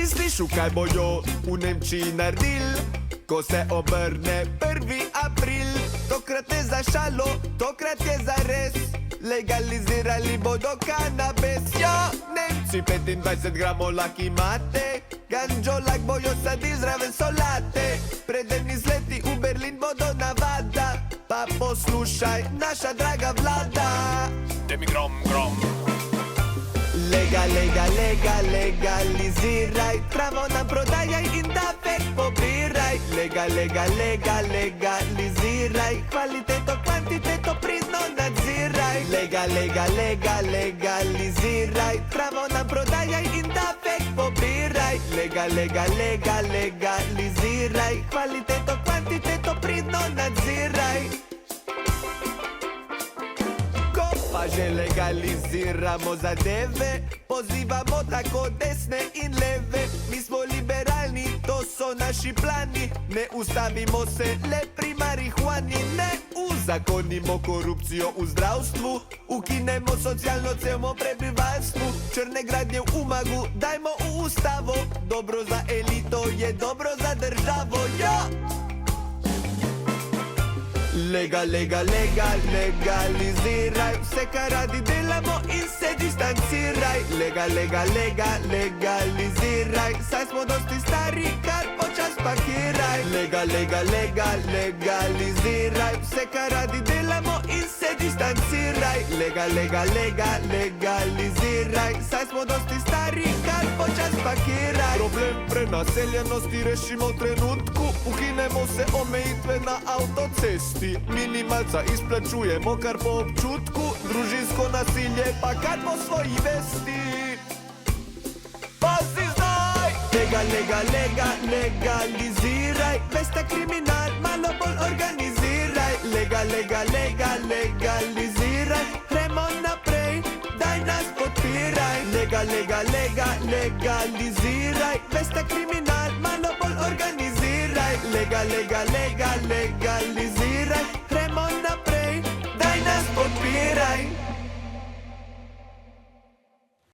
Misliš kaj bojo v Nemčiji naredil, ko se obrne 1. april? Tokrat ne za šalo, tokrat je za res. Legalizirali bodo kanabis. Ja, Nemci 25 gramov lak imate, ganđo lak bojo sadil zraven solate. Preden izleti v Berlin bodo navada, pa poslušaj, naša draga vlada. Daj mi grom, grom. Legaliziraj, travo nam prodajaj in davek pobiraj. Legaliziraj, kvaliteto, kvantiteto pridno nadziraj. Legaliziraj, travo nam prodajaj in davek pobiraj. Legaliziraj, kvaliteto, kvantiteto pridno nadziraj. Pa že legaliziramo zadeve, pozivamo tako desne in leve. Mi smo liberalni, to so naši plani. Ne ustavimo se le pri marihuani. Ne uzakonimo korupcijo v zdravstvu, ukinemo socialno cemo prebivalstvu. Črne gradnje v Umagu dajmo v ustavo, dobro za elito je dobro za državo. Ja! Legaliziraj, vse kar radi delamo in se distanciraj. Legaliziraj, saj smo dosti stari, kar počas pakiraj. Legaliziraj, vse kar radi delamo in se distanciraj. Legaliziraj, saj smo dosti stari, kar počas pakiraj. Problem prenaseljenosti rešimo v trenutku, ukinemo se omejitve na avtocesti. Minimalca izplačujemo kar po občutku, družinsko nasilje pa kar po svoji vesti. Pazi zdaj! Legaliziraj, veste kriminal malo bolj organiziraj. Legaliziraj, gremo naprej, daj nas podpiraj. Legaliziraj, veste kriminal malo bolj organiziraj. Legaliziraj.